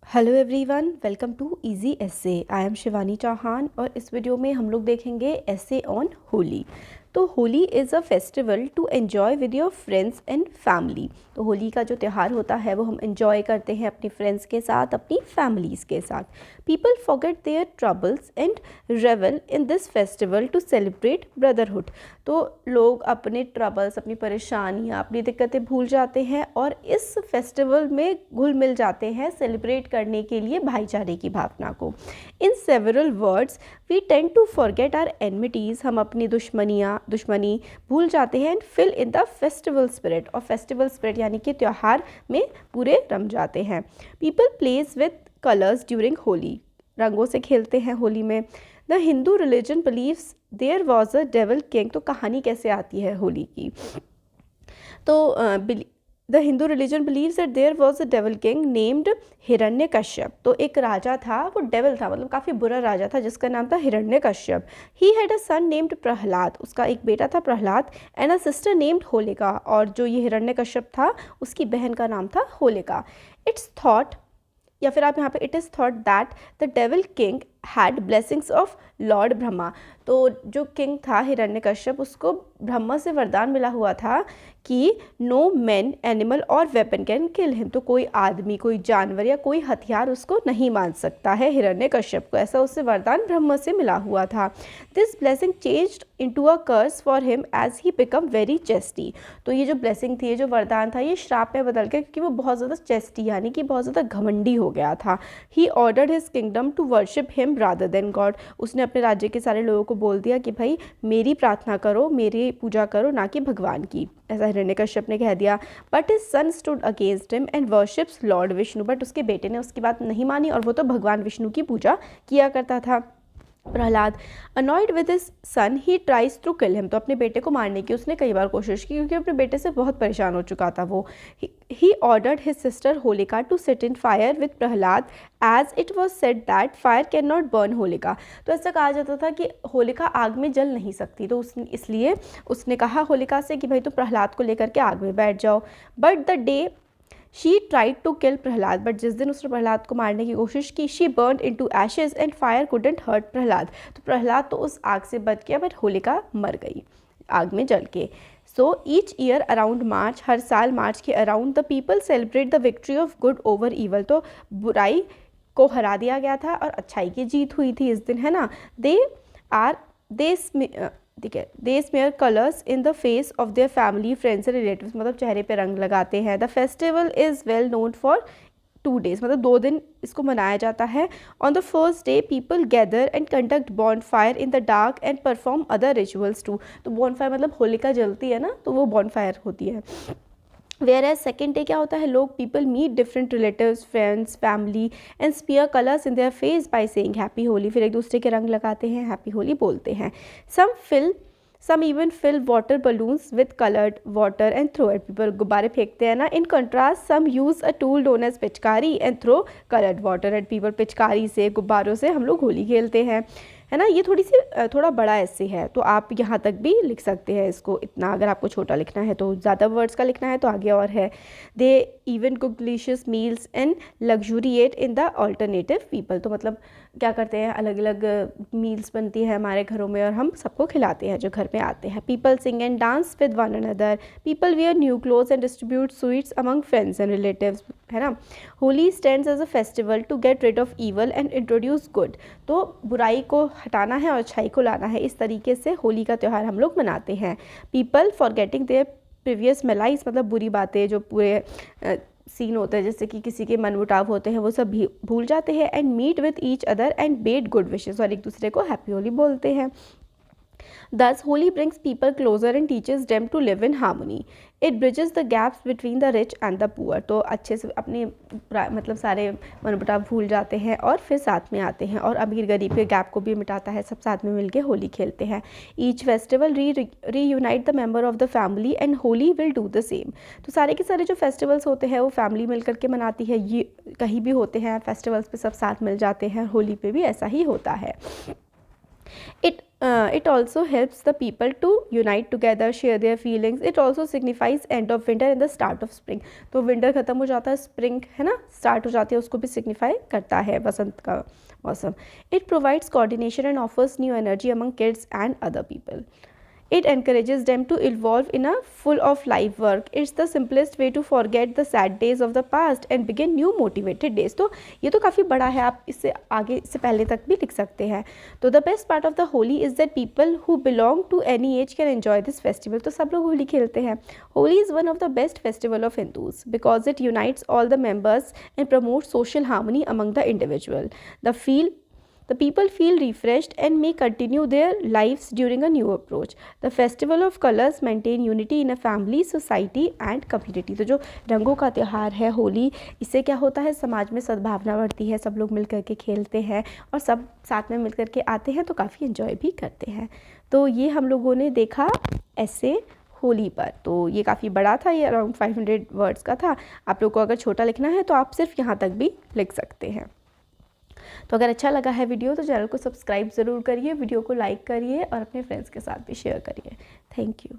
Hello everyone, welcome to easy essay. I am Shivani Chauhan और इस video में हम लोग देखेंगे एसे ऑन होली। तो Holi is a festival to enjoy with your friends and family. तो होली का जो त्यौहार होता है वो हम एन्जॉय करते हैं अपने फ्रेंड्स के साथ, अपनी फैमिलीज़ के साथ। People forget their troubles and revel in this festival to celebrate brotherhood. तो लोग अपने ट्रबल्स, अपनी परेशानियाँ, अपनी दिक्कतें भूल जाते हैं और इस फेस्टिवल में घुल मिल जाते हैं सेलिब्रेट करने के लिए भाईचारे की भावना को। In several words we tend to forget are enmities. हम अपनी दुश्मनी भूल जाते हैं and fill in the festival spirit. और फेस्टिवल स्पिरिट यानी कि त्यौहार में पूरे रम जाते हैं। People plays with colours during Holi. रंगों से खेलते हैं होली में। The Hindu religion believes there was a devil king. तो कहानी कैसे आती है होली की? तो the Hindu religion believes that there was a devil king named Hiranyakashyap. तो एक राजा था, वो डेविल था, मतलब काफ़ी बुरा राजा था, जिसका नाम था Hiranyakashyap. He had a son named Prahlad. उसका एक बेटा था Prahlad. And a sister named Holika. और जो ये हिरण्यकश्यप था उसकी बहन का नाम था होलिका। इट्स थॉट, या फिर आप यहाँ पे it is thought that the devil king had blessings of Lord Brahma. तो जो किंग था हिरण्यकश्यप, उसको ब्रह्मा से वरदान मिला हुआ था कि नो मैन, एनिमल और वेपन कैन किल हिम। तो कोई आदमी, कोई जानवर या कोई हथियार उसको नहीं मार सकता है हिरण्यकश्यप को। ऐसा उससे वरदान ब्रह्मा से मिला हुआ था। This blessing changed into a curse for him as he become very chesty. तो ये जो ब्लेसिंग थी, ये जो वरदान था, ये श्राप में बदल गया क्योंकि वो बहुत ज़्यादा चेस्टी यानी कि बहुत ज़्यादा घमंडी हो गया था। He ordered his kingdom to worship him rather than God. उसने अपने राज्य के सारे लोगों को बोल दिया कि भाई मेरी प्रार्थना करो, मेरी पूजा करो, ना कि भगवान की। ऐसा हिरण्यकश्यप ने कह दिया। But his son stood against him and worships Lord Vishnu. But उसके बेटे ने उसकी बात नहीं मानी और वो तो भगवान विष्णु की पूजा किया करता था। Prahlad annoyed with his son he tries to kill him. तो अपने बेटे को मारने की उसने कई बार कोशिश की क्योंकि अपने बेटे से बहुत परेशान हो चुका था वो। He ordered his sister Holika to sit in fire with Prahlad as it was said that fire can not burn Holika. तो ऐसा कहा जाता था कि होलिका आग में जल नहीं सकती, तो इसलिए उसने कहा होलिका से कि भाई तुम प्रहलाद को लेकर के आग में बैठ जाओ। But the day she tried to kill Prahlad, but जिस दिन उसने प्रहलाद को मारने की कोशिश की, she burn into ashes and fire couldn't hurt Prahlad. तो प्रहलाद तो उस आग से बच गया बट होलिका मर गई आग में जल के। So each year around March, हर साल मार्च के around, the people celebrate the victory of good over evil. तो बुराई को हरा दिया गया था और अच्छाई की जीत हुई थी इस दिन, है ना। ठीक है, they smear colours in the face of their family, friends and relatives. मतलब चेहरे पे रंग लगाते हैं। The festival is well known for 2 days, मतलब 2 दिन इसको मनाया जाता है। On the first day people gather and conduct bonfire in the dark and perform other rituals too. तो बॉनफायर मतलब होलिका जलती है ना, तो वो बॉनफायर होती है। वेयर एज सेकेंड डे क्या होता है, लोग people meet different relatives, friends, family and smear colours in their face by saying happy Holi. फिर एक दूसरे के रंग लगाते हैं, हैप्पी होली बोलते हैं। Some even fill water balloons with coloured water and throw it. People गुब्बारे फेंकते हैं ना। In contrast some use a tool known as pichkari and throw coloured water at people. Pichkari से, गुब्बारों से हम लोग होली खेलते हैं, है ना। ये थोड़ा बड़ा ऐसे है, तो आप यहाँ तक भी लिख सकते हैं इसको इतना। अगर आपको छोटा लिखना है तो ज़्यादा वर्ड्स का लिखना है तो आगे और है। They even cook delicious meals and luxuriate in the alternative people. तो मतलब क्या करते हैं, अलग अलग मील्स बनती है हमारे घरों में और हम सबको खिलाते हैं जो घर में आते हैं। People sing and dance with one another. People wear new clothes and distribute sweets among friends and relatives, है ना। Holi stands as a festival to get rid of evil and introduce good. तो बुराई को हटाना है और अच्छाई को लाना है, इस तरीके से होली का त्यौहार हम लोग मनाते हैं। People forgetting there previous malice, मतलब बुरी बातें जो पूरे सीन होते हैं, जैसे कि किसी के मनमुटाव होते हैं, वो सब भी भूल जाते हैं। And meet with each other and bid good wishes, और एक दूसरे को हैप्पी होली बोलते हैं। Thus, Holi brings people closer and teaches them to live in harmony. It bridges the gaps between the rich and the poor. तो अच्छे से अपने मतलब सारे मनमुटाव भूल जाते हैं और फिर साथ में आते हैं, और अमीर गरीब के गैप को भी मिटाता है। सब साथ में मिलके होली खेलते हैं। Each festival reunite the member of the family and Holi will do the same. तो सारे के सारे जो फेस्टिवल्स होते हैं वो फैमिली मिल करके मनाती है। ये कहीं भी होते हैं फेस्टिवल्स पे सब साथ मिल जाते हैं, होली पे भी ऐसा ही होता है। It It also helps the people to unite together, share their feelings. It also signifies end of winter and the start of spring. तो विंटर ख़त्म हो जाता है, स्प्रिंग है ना स्टार्ट हो जाती है, उसको भी सिग्निफाई करता है वसंत का मौसम. It provides coordination and offers new energy among kids and other people. It encourages them to evolve in a full of life work. It's the simplest way to forget the sad days of the past and begin new motivated days. तो ये तो काफ़ी बड़ा है, आप इससे आगे इससे पहले तक भी लिख सकते हैं. तो the best part of the Holi is that people who belong to any age can enjoy this festival. तो सब लोग होली खेलते हैं. Holi is one of the best festival of Hindus because it unites all the members and promotes social harmony among the individual. The people feel refreshed and may continue their lives during a new approach. The festival of colors maintain unity in a family, society and community. तो जो रंगों का त्यौहार है होली, इससे क्या होता है, समाज में सद्भावना बढ़ती है, सब लोग मिल करके खेलते हैं और सब साथ में मिल करके आते हैं तो काफ़ी एंजॉय भी करते हैं. तो ये हम लोगों ने देखा ऐसे होली पर. तो ये काफ़ी बड़ा था, ये अराउंड 500 वर्ड्स का था. आप लोग को अगर छोटा लिखना है तो आप सिर्फ यहाँ तक भी लिख सकते हैं. तो अगर अच्छा लगा है वीडियो तो चैनल को सब्सक्राइब ज़रूर करिए, वीडियो को लाइक करिए और अपने फ्रेंड्स के साथ भी शेयर करिए. Thank you.